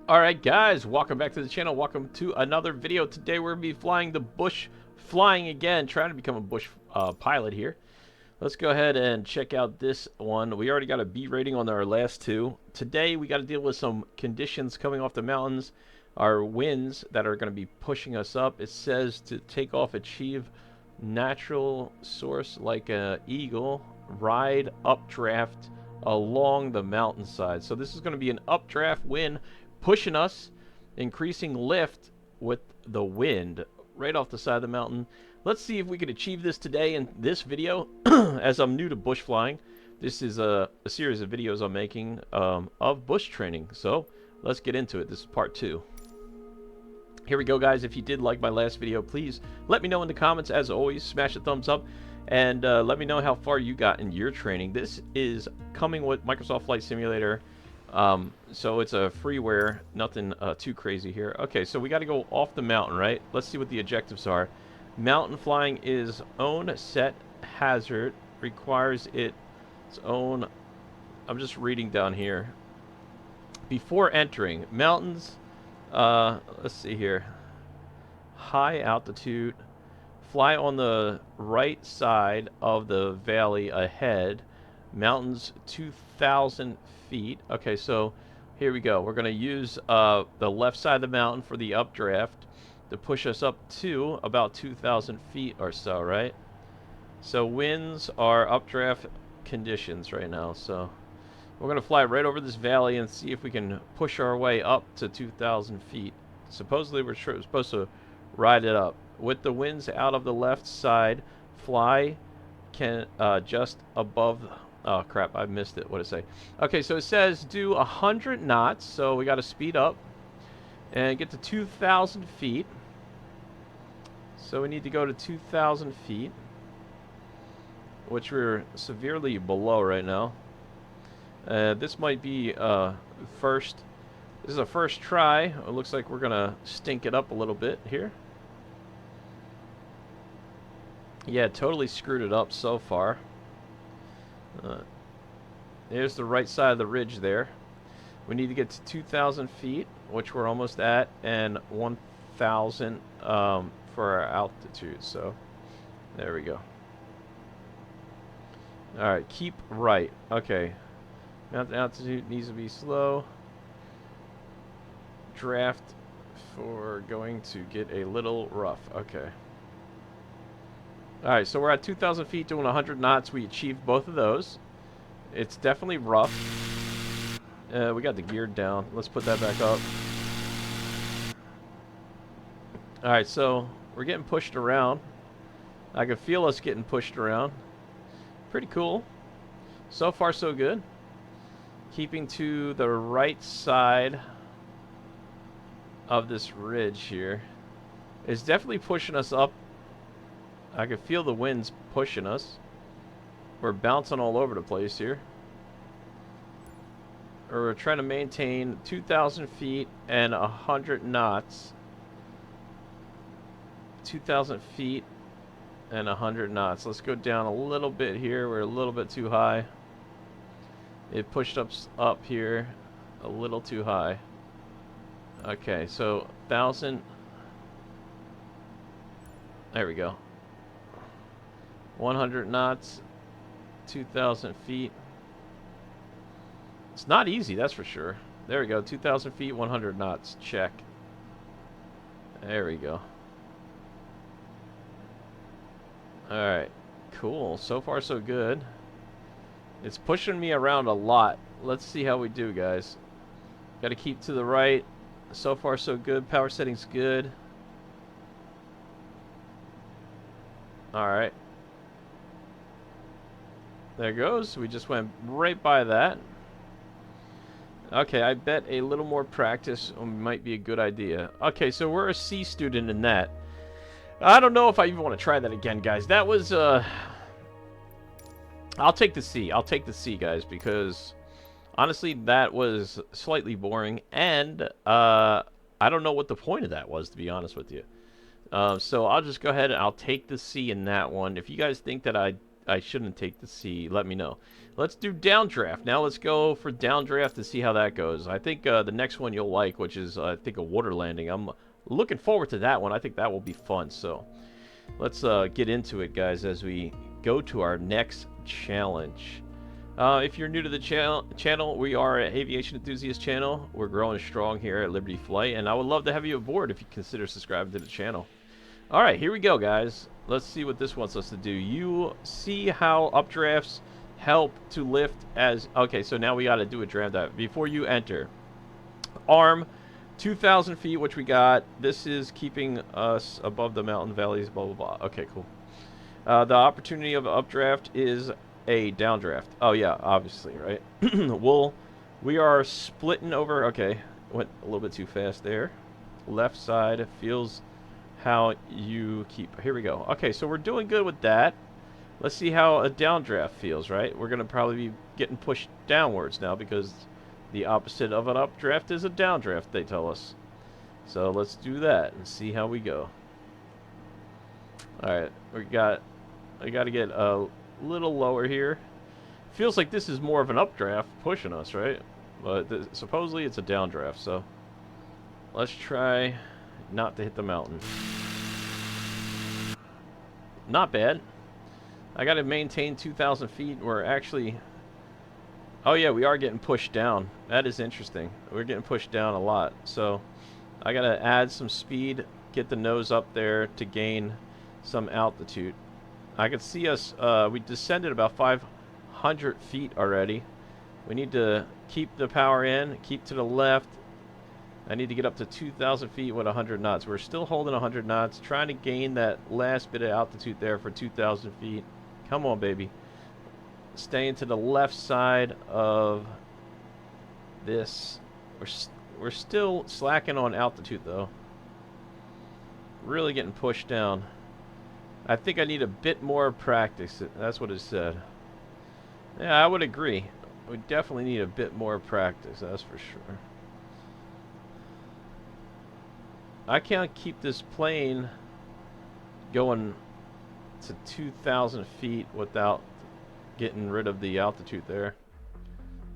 Alright guys, welcome back to the channel. Welcome to another video. Today we're going to be flying the bush flying again, trying to become a bush pilot here. Let's go ahead and check out this one. We already got a B rating on our last two. Today we got to deal with some conditions coming off the mountains. Our winds that are going to be pushing us up. It says to take off, achieve natural source like an eagle, ride updraft along the mountainside. So this is going to be an updraft wind pushing us, increasing lift with the wind right off the side of the mountain. Let's see if we can achieve this today in this video. As I'm new to bush flying, this is a series of videos I'm making of bush training. So let's get into it. This is part 2. Here we go, guys. If you did like my last video, please let me know in the comments. As always, smash a thumbs up and let me know how far you got in your training. This is coming with Microsoft Flight Simulator. So it's a freeware, nothing too crazy here. Okay, so we got to go off the mountain, right? Let's see what the objectives are. Mountain flying is own set hazard, requires its own. I'm just reading down here. Before entering mountains, let's see here. High altitude, fly on the right side of the valley ahead. Mountains 2,000 feet. Okay, so here we go. We're going to use the left side of the mountain for the updraft to push us up to about 2,000 feet or so, right? So winds are updraft conditions right now. So we're going to fly right over this valley and see if we can push our way up to 2,000 feet. Supposedly we're supposed to ride it up. With the winds out of the left side, fly can just above. Oh crap, I missed it. What did it say? Okay, so it says do 100 knots, so we got to speed up and get to 2,000 feet. So we need to go to 2,000 feet, which we're severely below right now. This might be first. This is a first try. It looks like we're gonna stink it up a little bit here. Yeah, totally screwed it up so far. There's the right side of the ridge there. We need to get to 2,000 feet, which we're almost at, and 1,000 for our altitude. So there we go. Alright, keep right. Okay. Mountain altitude needs to be slow. Draft for going to get a little rough. Okay. Alright, so we're at 2,000 feet doing 100 knots. We achieved both of those. It's definitely rough. We got the gear down. Let's put that back up. Alright, so we're getting pushed around. I can feel us getting pushed around. Pretty cool. So far, so good. Keeping to the right side of this ridge here. It's definitely pushing us up. I can feel the winds pushing us. We're bouncing all over the place here. We're trying to maintain 2,000 feet and 100 knots. 2,000 feet and 100 knots. Let's go down a little bit here. We're a little bit too high. It pushed us up here a little too high. Okay, so 1,000. There we go. 100 knots, 2,000 feet. It's not easy, that's for sure. There we go, 2,000 feet, 100 knots. Check. There we go. Alright, cool. So far, so good. It's pushing me around a lot. Let's see how we do, guys. Got to keep to the right. So far, so good. Power settings good. Alright. There goes. We just went right by that. Okay, I bet a little more practice might be a good idea. Okay, so we're a C student in that. I don't know if I even want to try that again, guys. That was, I'll take the C. I'll take the C, guys, because honestly, that was slightly boring, and I don't know what the point of that was, to be honest with you. So I'll just go ahead and I'll take the C in that one. If you guys think that I shouldn't take the C, let me know. Let's do downdraft. Now let's go for downdraft to see how that goes. I think the next one you'll like, which is, I think, a water landing. I'm looking forward to that one. I think that will be fun. So let's get into it, guys, as we go to our next challenge. If you're new to the channel, we are an aviation enthusiast channel. We're growing strong here at Liberty Flight, and I would love to have you aboard if you consider subscribing to the channel. All right, here we go, guys. Let's see what this wants us to do. You see how updrafts help to lift as... Okay, so now we got to do a draft dive. Before you enter, arm 2,000 feet, which we got. This is keeping us above the mountain valleys, blah, blah, blah. Okay, cool. The opportunity of updraft is a downdraft. Oh, yeah, obviously, right? We are splitting over... Okay, went a little bit too fast there. Left side feels... how you keep... Here we go. Okay, so we're doing good with that. Let's see how a downdraft feels, right? We're going to probably be getting pushed downwards now because the opposite of an updraft is a downdraft, they tell us. So let's do that and see how we go. Alright, I got to get a little lower here. Feels like this is more of an updraft pushing us, right? But supposedly it's a downdraft, so let's try not to hit the mountain. Not bad. I got to maintain 2,000 feet. We're actually... Oh, yeah, we are getting pushed down. That is interesting. We're getting pushed down a lot. So I got to add some speed, get the nose up there to gain some altitude. I could see us... we descended about 500 feet already. We need to keep the power in, keep to the left. I need to get up to 2,000 feet with 100 knots. We're still holding 100 knots, trying to gain that last bit of altitude there for 2,000 feet. Come on, baby. Staying to the left side of this. We're still slacking on altitude, though. Really getting pushed down. I think I need a bit more practice. That's what it said. Yeah, I would agree. We definitely need a bit more practice, that's for sure. I can't keep this plane going to 2,000 feet without getting rid of the altitude there.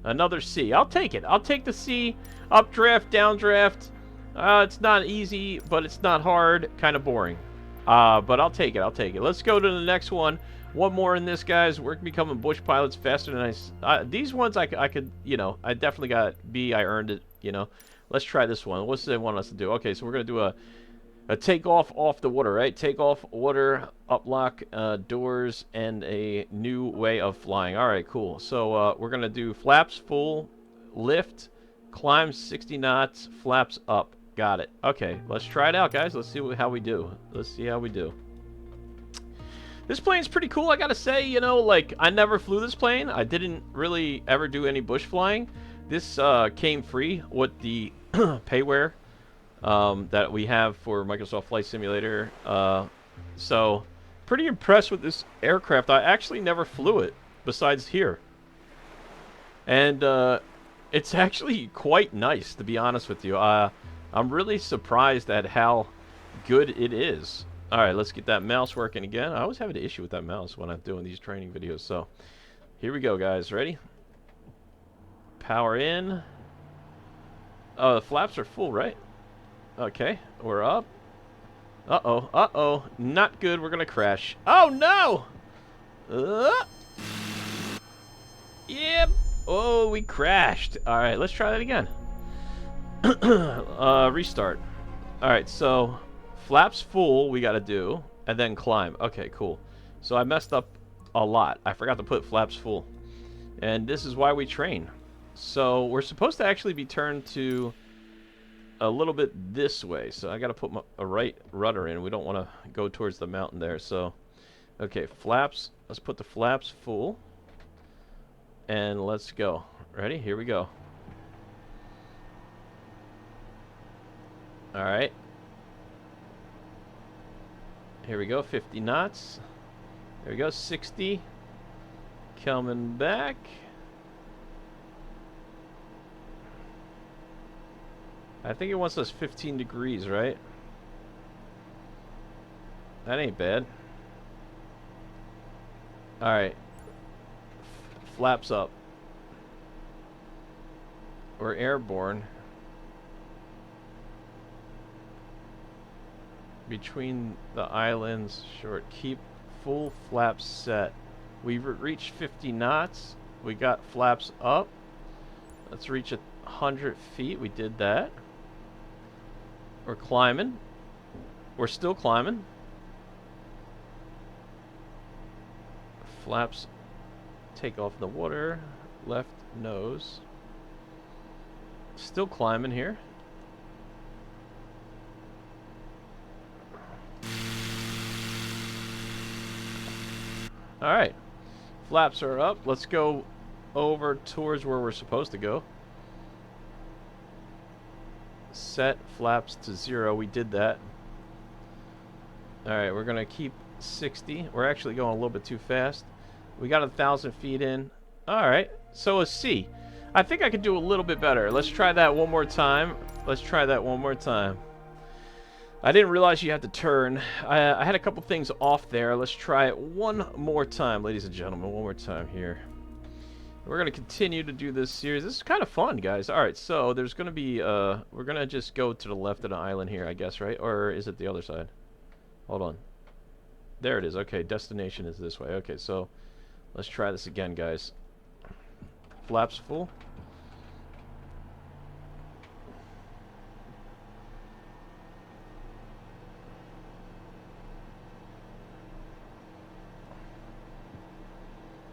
Another C. I'll take it. I'll take the C. Updraft, downdraft. It's not easy, but it's not hard. Kind of boring. But I'll take it. I'll take it. Let's go to the next one. One more in this, guys. We're becoming bush pilots faster than these ones I could, you know, I definitely got B. I earned it, you know. Let's try this one. What's they want us to do? Okay, so we're going to do a takeoff off the water, right? Takeoff, water, uplock, doors, and a new way of flying. All right, cool. So we're going to do flaps full, lift, climb 60 knots, flaps up. Got it. Okay, let's try it out, guys. Let's see how we do. Let's see how we do. This plane's pretty cool, I gotta say. You know, like, I never flew this plane. I didn't really ever do any bush flying. This came free with the payware that we have for Microsoft Flight Simulator. So, pretty impressed with this aircraft. I actually never flew it, besides here. And it's actually quite nice, to be honest with you. I'm really surprised at how good it is. Alright, let's get that mouse working again. I always have an issue with that mouse when I'm doing these training videos. So, here we go, guys. Ready? Power in. Oh, the flaps are full, right? Okay, we're up. Uh-oh, uh-oh. Not good. We're going to crash. Oh, no! Yep. Oh, we crashed. Alright, let's try that again. Restart. Alright, so flaps full we got to do, and then climb. Okay, cool. So I messed up a lot. I forgot to put flaps full. And this is why we train. So we're supposed to actually be turned to a little bit this way. So I got to put a right rudder in. We don't want to go towards the mountain there. So, okay, flaps. Let's put the flaps full. And let's go. Ready? Here we go. All right. Here we go. 50 knots. There we go. 60. Coming back. I think it wants us 15 degrees, right? That ain't bad. Alright. Flaps up. We're airborne. Between the islands, short. Keep full flaps set. We've reached 50 knots. We got flaps up. Let's reach 100 feet. We did that. We're climbing. We're still climbing. Flaps take off the water. Left nose. Still climbing here. Alright. Flaps are up. Let's go over towards where we're supposed to go. Set flaps to 0. We did that. Alright, we're going to keep 60. We're actually going a little bit too fast. We got 1,000 feet in. Alright, so a C. I think I could do a little bit better. Let's try that one more time. Let's try that one more time. I didn't realize you had to turn. I had a couple things off there. Let's try it one more time, ladies and gentlemen. One more time here. We're going to continue to do this series. This is kind of fun, guys. Alright, so there's going to be... we're going to just go to the left of the island here, I guess, right? Or is it the other side? Hold on. There it is. Okay, destination is this way. Okay, so let's try this again, guys. Flaps full.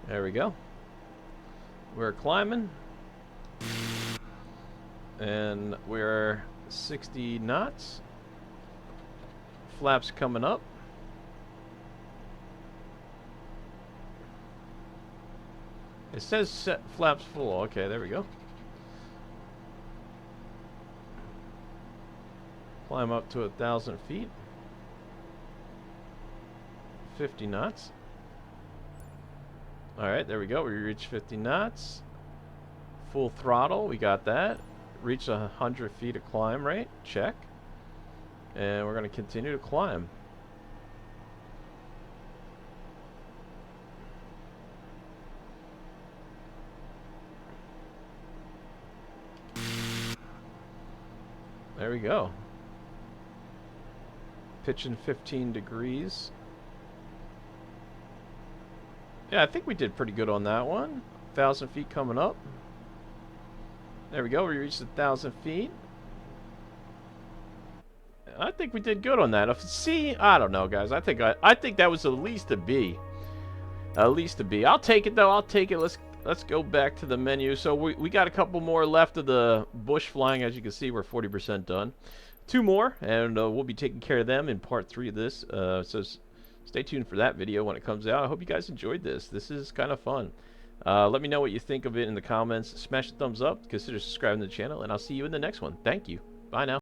There we go. We're climbing. And we're 60 knots. Flaps coming up. It says set flaps full. Okay, there we go. Climb up to 1,000 feet. 50 knots. Alright, there we go. We reached 50 knots. Full throttle. We got that. Reach 100 feet of climb rate. Check. And we're going to continue to climb. There we go. Pitching 15 degrees. Yeah, I think we did pretty good on that one. 1,000 feet coming up. There we go. We reached 1,000 feet. I think we did good on that. If C, I don't know, guys. I think that was at least a B. At least a B. I'll take it though. I'll take it. Let's go back to the menu. So we got a couple more left of the bush flying. As you can see, we're 40% done. 2 more, and we'll be taking care of them in part 3 of this. So stay tuned for that video when it comes out. I hope you guys enjoyed this. This is kind of fun. Let me know what you think of it in the comments. Smash the thumbs up. Consider subscribing to the channel, and I'll see you in the next one. Thank you. Bye now.